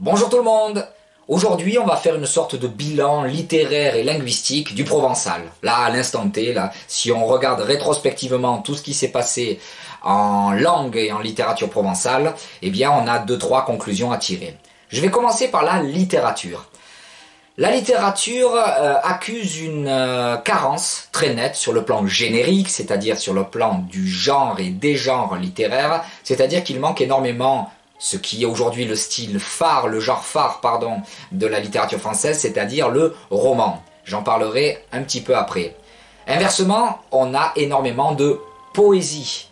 Bonjour tout le monde. Aujourd'hui, on va faire une sorte de bilan littéraire et linguistique du provençal. Là, à l'instant T, là, si on regarde rétrospectivement tout ce qui s'est passé en langue et en littérature provençale, eh bien, on a 2-3 conclusions à tirer. Je vais commencer par la littérature. La littérature accuse une carence très nette sur le plan générique, c'est-à-dire sur le plan du genre et des genres littéraires, c'est-à-dire qu'il manque énormément ce qui est aujourd'hui le style phare, le genre phare, pardon, de la littérature française, c'est-à-dire le roman. J'en parlerai un petit peu après. Inversement, on a énormément de poésie.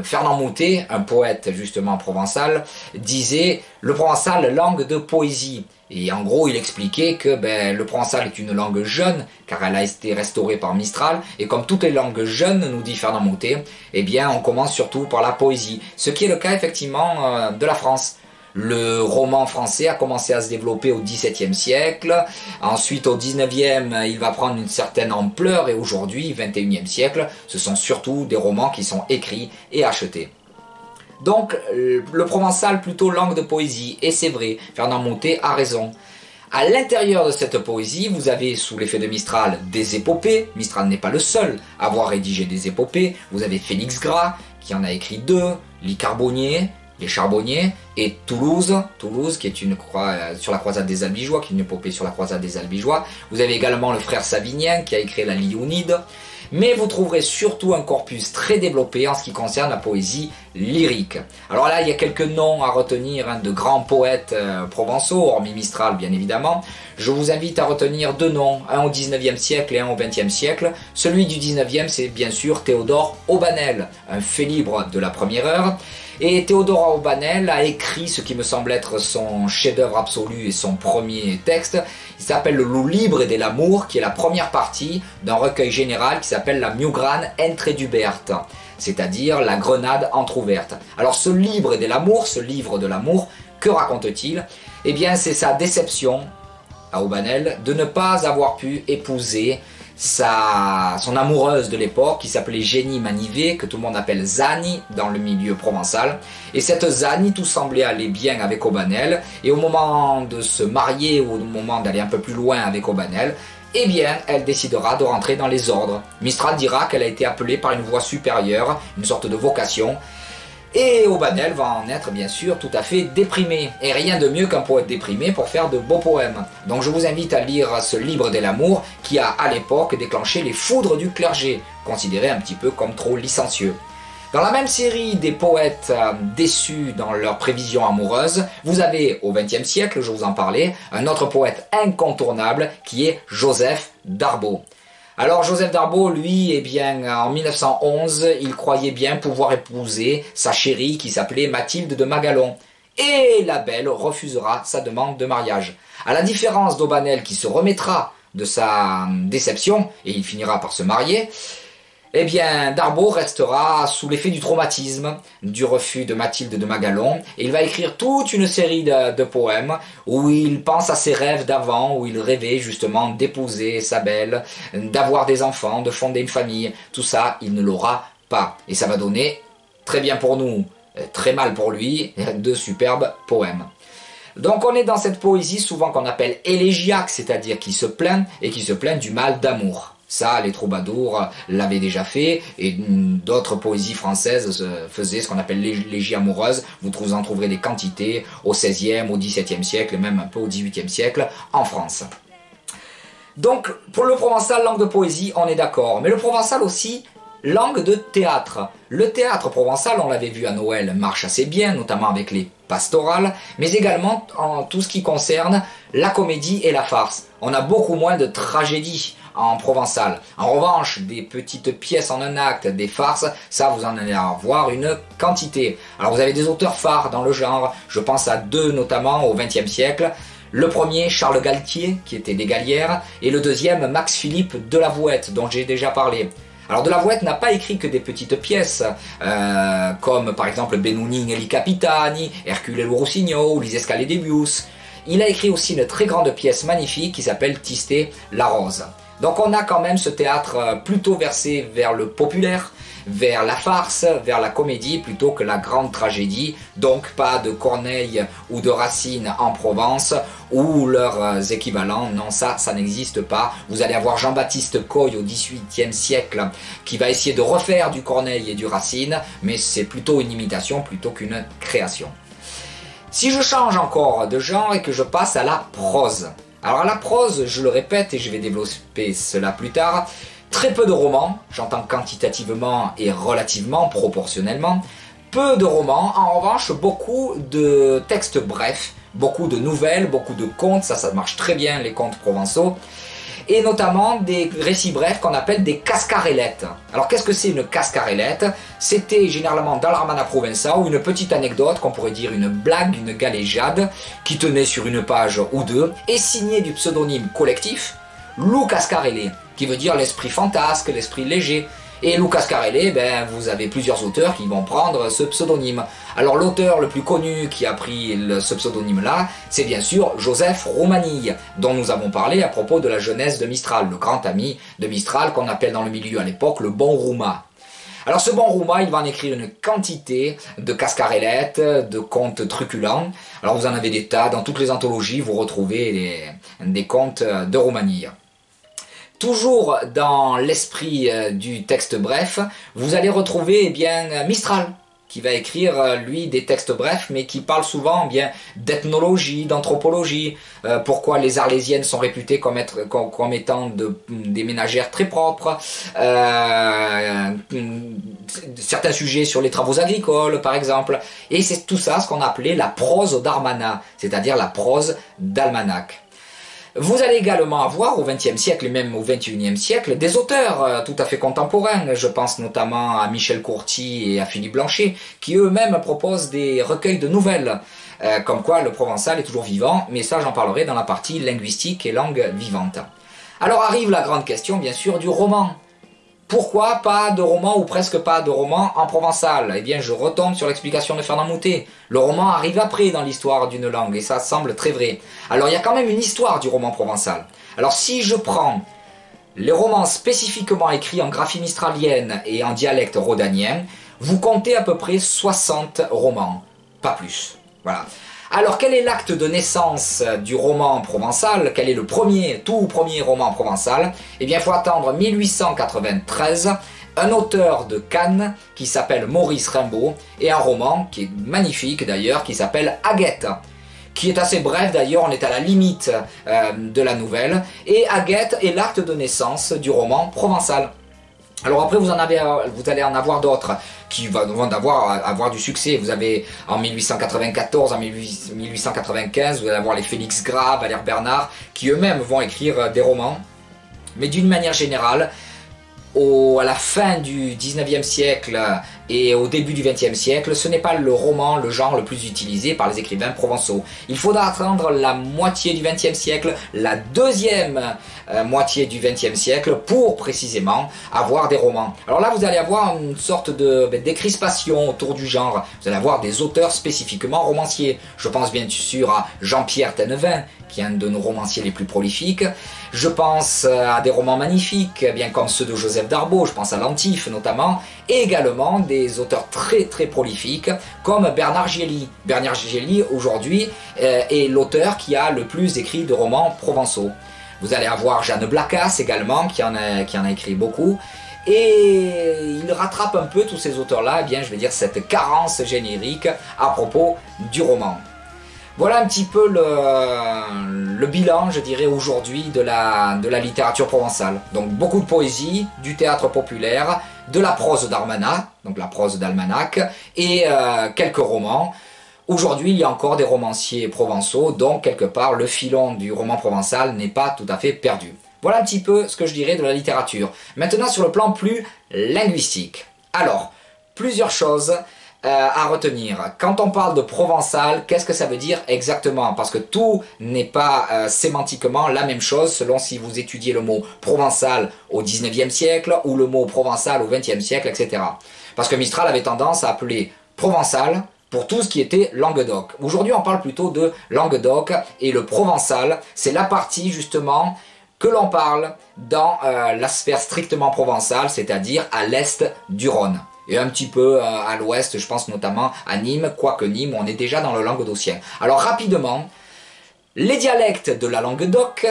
Fernand Moutet, un poète justement provençal, disait « Le provençal, langue de poésie ». Et en gros, il expliquait que le provençal est une langue jeune, car elle a été restaurée par Mistral, et comme toutes les langues jeunes, nous dit Fernand Moutet, eh bien on commence surtout par la poésie, ce qui est le cas effectivement de la France. Le roman français a commencé à se développer au XVIIe siècle, ensuite au XIXe il va prendre une certaine ampleur, et aujourd'hui, XXIe siècle, ce sont surtout des romans qui sont écrits et achetés. Donc, le provençal plutôt langue de poésie, et c'est vrai, Fernand Moutet a raison. À l'intérieur de cette poésie, vous avez, sous l'effet de Mistral, des épopées. Mistral n'est pas le seul à avoir rédigé des épopées. Vous avez Félix Gras, qui en a écrit 2, Les Carbonniers, Les Charbonniers, et Toulouse, qui est une sur la croisade des Albigeois, qui est une épopée sur la croisade des Albigeois. Vous avez également le frère Savinien, qui a écrit La Lionide. Mais vous trouverez surtout un corpus très développé en ce qui concerne la poésie lyrique. Alors là, il y a quelques noms à retenir de grands poètes provençaux, hormis Mistral bien évidemment. Je vous invite à retenir 2 noms, un au 19e siècle et un au 20e siècle. Celui du 19e, c'est bien sûr Théodore Aubanel, un fait libre de la première heure. Et Théodore Aubanel a écrit ce qui me semble être son chef-d'œuvre absolu et son premier texte. Il s'appelle Le Loup libre et de l'amour, qui est la première partie d'un recueil général qui s'appelle La Miugrane Entreduberte, c'est-à-dire la grenade entr'ouverte. Alors ce livre de l'amour, que raconte-t-il? Eh bien c'est sa déception à Aubanel de ne pas avoir pu épouser son amoureuse de l'époque qui s'appelait Génie Manivet, que tout le monde appelle Zani dans le milieu provençal. Et cette Zani, tout semblait aller bien avec Aubanel, et au moment de se marier ou au moment d'aller un peu plus loin avec Aubanel, eh bien elle décidera de rentrer dans les ordres. Mistral dira qu'elle a été appelée par une voix supérieure, une sorte de vocation, et Aubanel va en être bien sûr tout à fait déprimé. Et rien de mieux qu'un poète déprimé pour faire de beaux poèmes. Donc je vous invite à lire ce livre de l'amour qui a à l'époque déclenché les foudres du clergé, considéré un petit peu comme trop licencieux. Dans la même série des poètes déçus dans leurs prévisions amoureuses, vous avez au XXe siècle, je vous en parlais, un autre poète incontournable qui est Joseph Darbo. Alors Joseph Darbo, lui, eh bien, en 1911, il croyait bien pouvoir épouser sa chérie qui s'appelait Mathilde de Magalon. Et la belle refusera sa demande de mariage. À la différence d'Aubanel qui se remettra de sa déception, et il finira par se marier, eh bien, Darbo restera sous l'effet du traumatisme, du refus de Mathilde de Magalon, et il va écrire toute une série de poèmes où il pense à ses rêves d'avant, où il rêvait justement d'épouser sa belle, d'avoir des enfants, de fonder une famille. Tout ça, il ne l'aura pas. Et ça va donner, très bien pour nous, très mal pour lui, de superbes poèmes. Donc on est dans cette poésie souvent qu'on appelle élégiaque, c'est-à-dire qui se plaint, et qui se plaint du mal d'amour. Ça, les troubadours l'avaient déjà fait, et d'autres poésies françaises faisaient ce qu'on appelle l'élégie amoureuse. Vous en trouverez des quantités au XVIe, au XVIIe siècle, et même un peu au XVIIIe siècle en France. Donc, pour le provençal, langue de poésie, on est d'accord. Mais le provençal aussi, langue de théâtre. Le théâtre provençal, on l'avait vu à Noël, marche assez bien, notamment avec les pastorales, mais également en tout ce qui concerne la comédie et la farce. On a beaucoup moins de tragédies en provençal. En revanche, des petites pièces en un acte, des farces, ça vous en allez avoir une quantité. Alors vous avez des auteurs phares dans le genre, je pense à 2 notamment au XXe siècle. Le premier, Charles Galtier, qui était des Gallières, et le deuxième, Max-Philippe Delavouette, dont j'ai déjà parlé. Alors Delavouette n'a pas écrit que des petites pièces, comme par exemple Benounin e li Capitani, Hercule et le Roussigno, ou Les Escaliers des Bius. Il a écrit aussi une très grande pièce magnifique qui s'appelle Tistet la Rose. Donc on a quand même ce théâtre plutôt versé vers le populaire, vers la farce, vers la comédie plutôt que la grande tragédie. Donc pas de Corneille ou de Racine en Provence ou leurs équivalents. Non, ça n'existe pas. Vous allez avoir Jean-Baptiste Coy au XVIIIe siècle qui va essayer de refaire du Corneille et du Racine, mais c'est plutôt une imitation plutôt qu'une création. Si je change encore de genre et que je passe à la prose. Alors à la prose, je le répète et je vais développer cela plus tard, très peu de romans, j'entends quantitativement et relativement, proportionnellement, peu de romans, en revanche beaucoup de textes brefs, beaucoup de nouvelles, beaucoup de contes, ça marche très bien les contes provençaux, et notamment des récits brefs qu'on appelle des cascarellettes. Alors qu'est-ce que c'est une cascarellette? C'était généralement dans l'Armana Provençal une petite anecdote, qu'on pourrait dire une blague, une galéjade, qui tenait sur une page ou deux, et signée du pseudonyme collectif Lou Cascarellé, qui veut dire l'esprit fantasque, l'esprit léger. Et Lou Cascarellé, ben, vous avez plusieurs auteurs qui vont prendre ce pseudonyme. Alors l'auteur le plus connu qui a pris ce pseudonyme-là, c'est bien sûr Joseph Romanille, dont nous avons parlé à propos de la jeunesse de Mistral, le grand ami de Mistral qu'on appelle dans le milieu à l'époque le bon Rouma. Alors ce bon Rouma, il va en écrire une quantité de cascarellettes, de contes truculents. Alors vous en avez des tas, dans toutes les anthologies, vous retrouvez des contes de Romanille. Toujours dans l'esprit du texte bref, vous allez retrouver eh bien, Mistral, qui va écrire, lui, des textes brefs, mais qui parle souvent eh bien d'ethnologie, d'anthropologie, pourquoi les Arlésiennes sont réputées comme étant des ménagères très propres, certains sujets sur les travaux agricoles, par exemple, et c'est tout ça ce qu'on appelait la prose d'Armana, c'est-à-dire la prose d'almanach. Vous allez également avoir au XXe siècle et même au XXIe siècle des auteurs tout à fait contemporains. Je pense notamment à Michel Courty et à Philippe Blanchet qui eux-mêmes proposent des recueils de nouvelles. Comme quoi le provençal est toujours vivant, mais ça j'en parlerai dans la partie linguistique et langue vivante. Alors arrive la grande question bien sûr du roman. Pourquoi pas de roman ou presque pas de roman en provençal? Eh bien je retombe sur l'explication de Fernand Moutet. Le roman arrive après dans l'histoire d'une langue et ça semble très vrai. Alors il y a quand même une histoire du roman provençal. Alors si je prends les romans spécifiquement écrits en graphie mistralienne et en dialecte rhodanien, vous comptez à peu près 60 romans, pas plus. Voilà. Alors quel est l'acte de naissance du roman provençal? Quel est le tout premier roman provençal? Eh bien il faut attendre 1893, un auteur de Cannes qui s'appelle Maurice Rimbaud, et un roman qui est magnifique d'ailleurs, qui s'appelle Aguette, qui est assez bref d'ailleurs, on est à la limite de la nouvelle, et Aguette est l'acte de naissance du roman provençal. Alors après vous allez en avoir d'autres qui vont avoir du succès. Vous avez en 1894, en 1895, vous allez avoir les Félix Gras, Valère Bernard, qui eux-mêmes vont écrire des romans. Mais d'une manière générale, à la fin du 19e siècle et au début du 20e siècle, ce n'est pas le roman, le genre le plus utilisé par les écrivains provençaux. Il faudra attendre la moitié du 20e siècle, la deuxième moitié du 20e siècle pour précisément avoir des romans. Alors là, vous allez avoir une sorte de décrispation autour du genre. Vous allez avoir des auteurs spécifiquement romanciers. Je pense bien sûr à Jean-Pierre Tennevin, qui est un de nos romanciers les plus prolifiques. Je pense à des romans magnifiques, bien comme ceux de Joseph Darbo, je pense à L'Antiffe notamment, et également des auteurs très très prolifiques comme Bernard Gély. Bernard Gély aujourd'hui est l'auteur qui a le plus écrit de romans provençaux. Vous allez avoir Jeanne Blacas également, qui en a écrit beaucoup. Et il rattrape un peu tous ces auteurs-là, eh bien je vais dire cette carence générique à propos du roman. Voilà un petit peu le bilan, je dirais, aujourd'hui de la littérature provençale. Donc beaucoup de poésie, du théâtre populaire, de la prose d'Armana, donc la prose d'almanach, et quelques romans. Aujourd'hui, il y a encore des romanciers provençaux, donc quelque part le filon du roman provençal n'est pas tout à fait perdu. Voilà un petit peu ce que je dirais de la littérature. Maintenant sur le plan plus linguistique. Alors, plusieurs choses à retenir. Quand on parle de provençal, qu'est-ce que ça veut dire exactement? Parce que tout n'est pas sémantiquement la même chose selon si vous étudiez le mot provençal au 19e siècle ou le mot provençal au 20e siècle, etc. Parce que Mistral avait tendance à appeler provençal pour tout ce qui était Languedoc. Aujourd'hui, on parle plutôt de Languedoc, et le provençal, c'est la partie justement que l'on parle dans la sphère strictement provençale, c'est-à-dire à l'est du Rhône. Et un petit peu à l'ouest, je pense notamment à Nîmes, quoique Nîmes, on est déjà dans le languedocien. Alors rapidement, les dialectes de la Languedoc,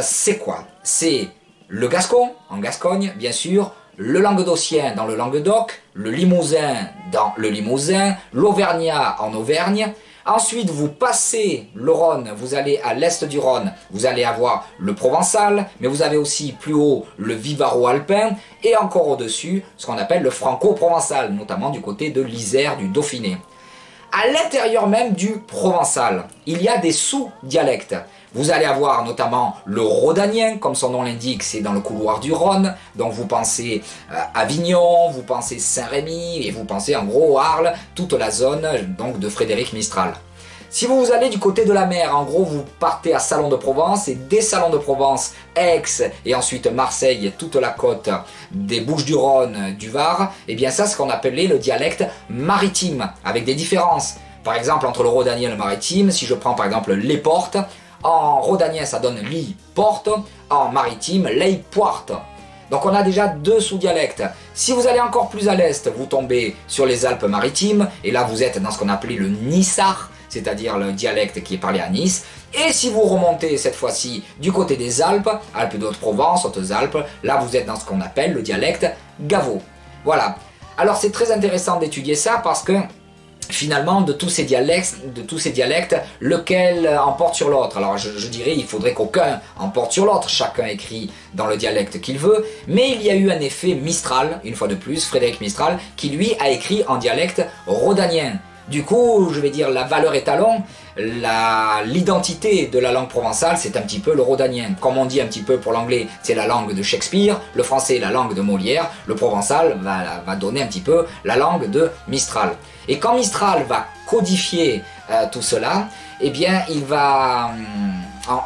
c'est quoi? C'est le gascon, en Gascogne, bien sûr, le languedocien dans le Languedoc, le limousin dans le Limousin, l'auvergnat en Auvergne. Ensuite, vous passez le Rhône, vous allez à l'est du Rhône, vous allez avoir le provençal, mais vous avez aussi plus haut le vivaro-alpin, et encore au-dessus, ce qu'on appelle le franco-provençal, notamment du côté de l'Isère, du Dauphiné. À l'intérieur même du provençal, il y a des sous-dialectes. Vous allez avoir notamment le rhodanien, comme son nom l'indique, c'est dans le couloir du Rhône. Donc vous pensez Avignon, vous pensez Saint-Rémy et vous pensez en gros Arles, toute la zone donc de Frédéric Mistral. Si vous allez du côté de la mer, en gros vous partez à Salon de Provence et des Salons de Provence, Aix et ensuite Marseille, toute la côte des Bouches-du-Rhône, du Var, et bien ça c'est ce qu'on appelait le dialecte maritime, avec des différences. Par exemple entre le rhodanien et le maritime, si je prends par exemple les portes, en rhodanien ça donne li porte, en maritime lei porte. Donc on a déjà deux sous-dialectes. Si vous allez encore plus à l'est, vous tombez sur les Alpes-Maritimes, et là vous êtes dans ce qu'on appelait le nissard, c'est-à-dire le dialecte qui est parlé à Nice. Et si vous remontez cette fois-ci du côté des Alpes, Alpes d'Haute-Provence, Hautes-Alpes, là vous êtes dans ce qu'on appelle le dialecte gavot. Voilà. Alors c'est très intéressant d'étudier ça parce que finalement, de tous ces dialectes, lequel emporte sur l'autre? Alors je dirais, il faudrait qu'aucun emporte sur l'autre, chacun écrit dans le dialecte qu'il veut, mais il y a eu un effet Mistral, une fois de plus, Frédéric Mistral, qui lui a écrit en dialecte rhodanien. Du coup, je vais dire, la valeur étalon, l'identité de la langue provençale, c'est un petit peu le rhodanien. Comme on dit un petit peu pour l'anglais, c'est la langue de Shakespeare, le français, la langue de Molière, le provençal va donner un petit peu la langue de Mistral. Et quand Mistral va codifier tout cela, eh bien, il va...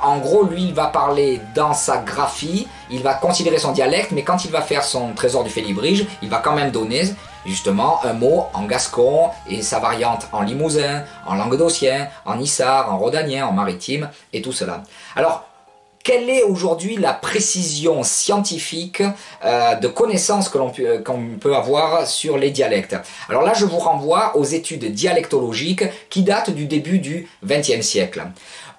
En gros, lui, il va parler dans sa graphie, il va considérer son dialecte, mais quand il va faire son trésor du Félibrige, il va quand même donner justement un mot en gascon et sa variante en limousin, en languedocien, en nissard, en rhodanien, en maritime et tout cela. Alors, quelle est aujourd'hui la précision scientifique de connaissances qu'on peut avoir sur les dialectes? Alors là, je vous renvoie aux études dialectologiques qui datent du début du XXe siècle.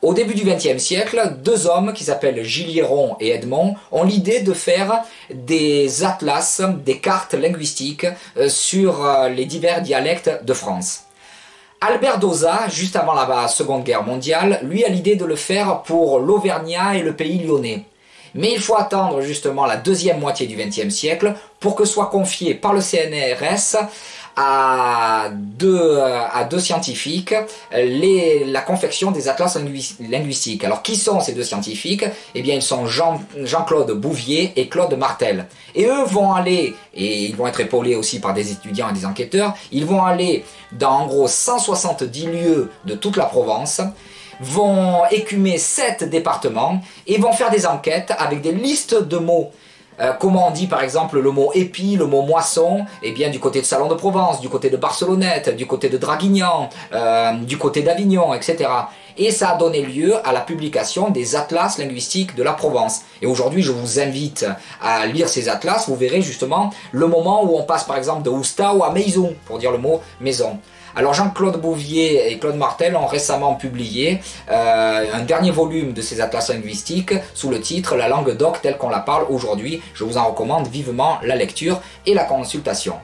Au début du XXe siècle, deux hommes qui s'appellent Gilliéron et Edmond ont l'idée de faire des atlas, des cartes linguistiques sur les divers dialectes de France. Albert Dauzat, juste avant la Seconde Guerre mondiale, lui a l'idée de le faire pour l'Auvergnat et le Pays lyonnais. Mais il faut attendre justement la deuxième moitié du XXe siècle pour que soit confié par le CNRS à deux scientifiques la confection des atlas linguistiques. Alors qui sont ces deux scientifiques? Eh bien ils sont Jean-Claude Bouvier et Claude Martel. Et eux vont aller, et ils vont être épaulés aussi par des étudiants et des enquêteurs, ils vont aller dans en gros 170 lieux de toute la Provence, vont écumer 7 départements et vont faire des enquêtes avec des listes de mots. Comment on dit par exemple le mot épi, le mot moisson? Eh bien du côté de Salon de Provence, du côté de Barcelonnette, du côté de Draguignan, du côté d'Avignon, etc. Et ça a donné lieu à la publication des atlas linguistiques de la Provence. Et aujourd'hui, je vous invite à lire ces atlas, vous verrez justement le moment où on passe par exemple de Oustau à Maison, pour dire le mot maison. Alors Jean-Claude Bouvier et Claude Martel ont récemment publié un dernier volume de ces atlas linguistiques sous le titre « La langue doc telle qu'on la parle aujourd'hui ». Je vous en recommande vivement la lecture et la consultation.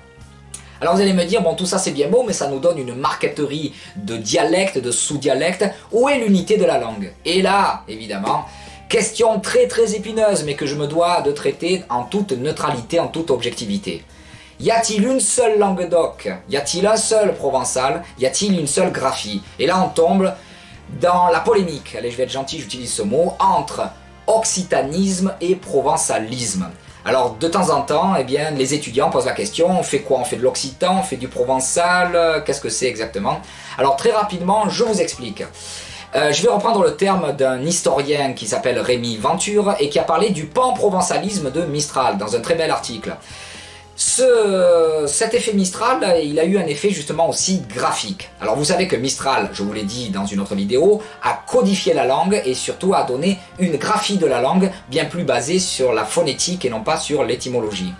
Alors vous allez me dire, bon tout ça c'est bien beau, mais ça nous donne une marqueterie de dialectes, de sous-dialectes. Où est l'unité de la langue? Et là, évidemment, question très très épineuse, mais que je me dois de traiter en toute neutralité, en toute objectivité. Y a-t-il une seule langue doc? Y a-t-il un seul provençal? Y a-t-il une seule graphie? Et là on tombe dans la polémique, allez je vais être gentil, j'utilise ce mot, entre occitanisme et provençalisme. Alors de temps en temps, eh bien, les étudiants posent la question, on fait quoi? On fait de l'occitan, on fait du provençal, qu'est-ce que c'est exactement? Alors très rapidement, je vous explique. Je vais reprendre le terme d'un historien qui s'appelle Rémy Venture et qui a parlé du pan-provençalisme de Mistral dans un très bel article. Cet effet Mistral, il a eu un effet justement aussi graphique. Alors vous savez que Mistral, je vous l'ai dit dans une autre vidéo, a codifié la langue et surtout a donné une graphie de la langue bien plus basée sur la phonétique et non pas sur l'étymologie.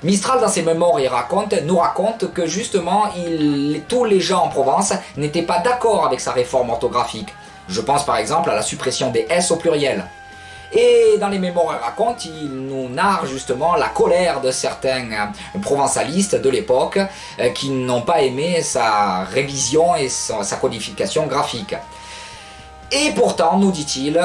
Mistral, dans ses mémoires, nous raconte que justement, tous les gens en Provence n'étaient pas d'accord avec sa réforme orthographique. Je pense par exemple à la suppression des S au pluriel. Et dans les mémoires il nous narre justement la colère de certains provençalistes de l'époque qui n'ont pas aimé sa révision et sa codification graphique. Et pourtant, nous dit-il,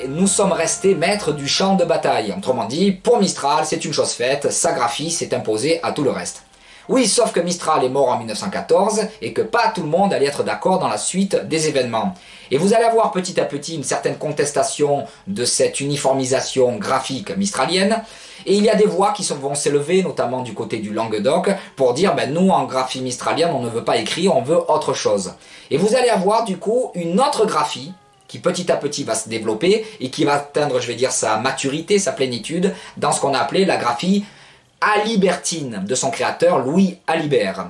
nous sommes restés maîtres du champ de bataille. Autrement dit, pour Mistral, c'est une chose faite, sa graphie s'est imposée à tout le reste. Oui, sauf que Mistral est mort en 1914 et que pas tout le monde allait être d'accord dans la suite des événements. Et vous allez avoir petit à petit une certaine contestation de cette uniformisation graphique mistralienne. Et il y a des voix qui vont s'élever, notamment du côté du Languedoc, pour dire ben, nous, en graphie mistralienne, on ne veut pas écrire, on veut autre chose. Et vous allez avoir du coup une autre graphie qui petit à petit va se développer et qui va atteindre, je vais dire, sa maturité, sa plénitude, dans ce qu'on a appelé la graphie alibertine de son créateur Louis Alibert.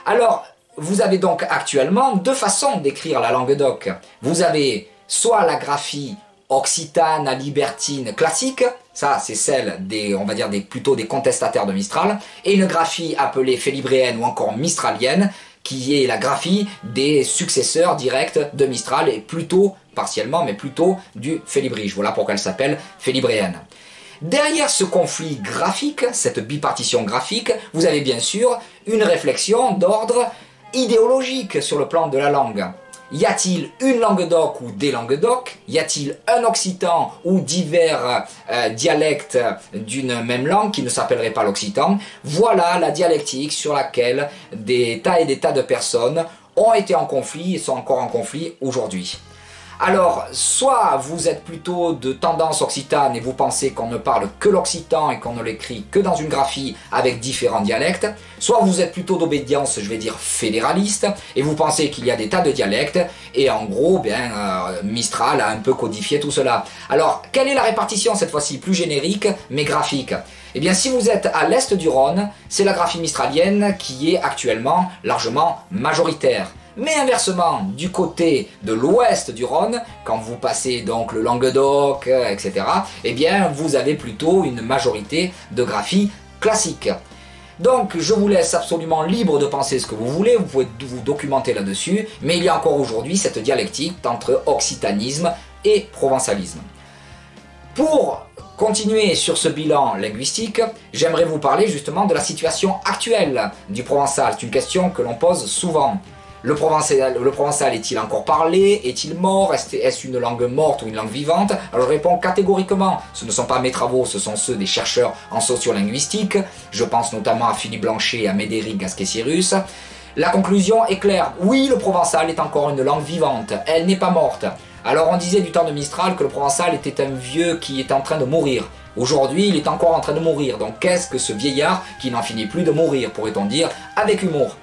Alors, vous avez donc actuellement deux façons d'écrire la Languedoc. Vous avez soit la graphie occitane alibertine classique, ça c'est celle des, on va dire plutôt des contestataires de Mistral, et une graphie appelée félibréenne ou encore mistralienne, qui est la graphie des successeurs directs de Mistral, et plutôt, partiellement, mais plutôt du félibrige. Voilà pourquoi elle s'appelle félibréenne. Derrière ce conflit graphique, cette bipartition graphique, vous avez bien sûr une réflexion d'ordre idéologique sur le plan de la langue. Y a-t-il une Languedoc ou des Languedoc? Y a-t-il un occitan ou divers dialectes d'une même langue qui ne s'appellerait pas l'occitan? Voilà la dialectique sur laquelle des tas et des tas de personnes ont été en conflit et sont encore en conflit aujourd'hui. Alors, soit vous êtes plutôt de tendance occitane et vous pensez qu'on ne parle que l'occitan et qu'on ne l'écrit que dans une graphie avec différents dialectes, soit vous êtes plutôt d'obédience, je vais dire, fédéraliste, et vous pensez qu'il y a des tas de dialectes, et en gros, Mistral a un peu codifié tout cela. Alors, quelle est la répartition cette fois-ci, plus générique, mais graphique? Eh bien, si vous êtes à l'est du Rhône, c'est la graphie mistralienne qui est actuellement largement majoritaire. Mais inversement, du côté de l'ouest du Rhône, quand vous passez donc le Languedoc, etc., eh bien, vous avez plutôt une majorité de graphie classique. Donc, je vous laisse absolument libre de penser ce que vous voulez, vous pouvez vous documenter là-dessus, mais il y a encore aujourd'hui cette dialectique entre occitanisme et provençalisme. Pour continuer sur ce bilan linguistique, j'aimerais vous parler justement de la situation actuelle du provençal. C'est une question que l'on pose souvent. Le provençal est-il encore parlé? Est-il mort? Est-ce une langue morte ou une langue vivante? Alors je réponds catégoriquement, ce ne sont pas mes travaux, ce sont ceux des chercheurs en sociolinguistique. Je pense notamment à Philippe Blanchet et à Médéric Gasquet-Cyrus. La conclusion est claire, oui, le provençal est encore une langue vivante, elle n'est pas morte. Alors on disait du temps de Mistral que le provençal était un vieux qui est en train de mourir. Aujourd'hui, il est encore en train de mourir, donc qu'est-ce que ce vieillard qui n'en finit plus de mourir, pourrait-on dire, avec humour?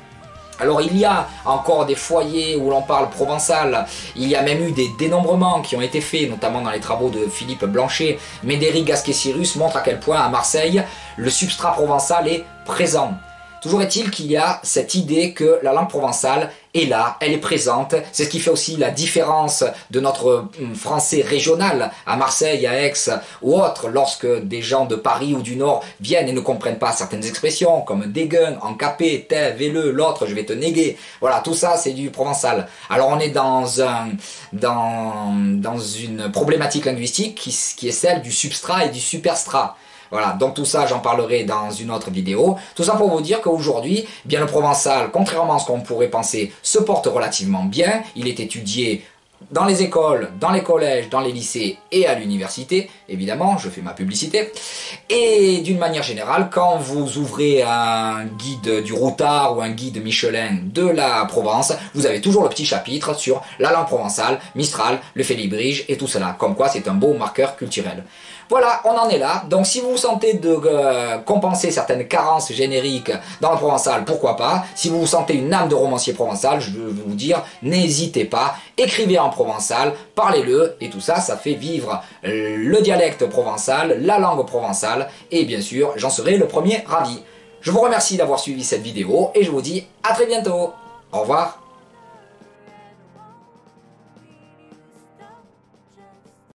Alors il y a encore des foyers où l'on parle provençal, il y a même eu des dénombrements qui ont été faits, notamment dans les travaux de Philippe Blanchet. Médéric Gasquet-Cyrus montre à quel point à Marseille, le substrat provençal est présent. Toujours est-il qu'il y a cette idée que la langue provençale est là, elle est présente. C'est ce qui fait aussi la différence de notre français régional à Marseille, à Aix ou autre, lorsque des gens de Paris ou du Nord viennent et ne comprennent pas certaines expressions comme dégueule, encapé, t'es, véleux, l'autre, je vais te néguer. Voilà, tout ça c'est du provençal. Alors on est dans une problématique linguistique qui est celle du substrat et du superstrat. Voilà, donc tout ça j'en parlerai dans une autre vidéo. Tout ça pour vous dire qu'aujourd'hui, bien le provençal, contrairement à ce qu'on pourrait penser, se porte relativement bien. Il est étudié dans les écoles, dans les collèges, dans les lycées et à l'université. Évidemment, je fais ma publicité. Et d'une manière générale, quand vous ouvrez un guide du Routard ou un guide Michelin de la Provence, vous avez toujours le petit chapitre sur la langue provençale, Mistral, le félibrige et tout cela. Comme quoi c'est un beau marqueur culturel. Voilà, on en est là. Donc si vous vous sentez de compenser certaines carences génériques dans le provençal, pourquoi pas. Si vous vous sentez une âme de romancier provençal, je veux vous dire, n'hésitez pas, écrivez en provençal, parlez-le, et tout ça, ça fait vivre le dialecte provençal, la langue provençale, et bien sûr, j'en serai le premier ravi. Je vous remercie d'avoir suivi cette vidéo et je vous dis à très bientôt. Au revoir.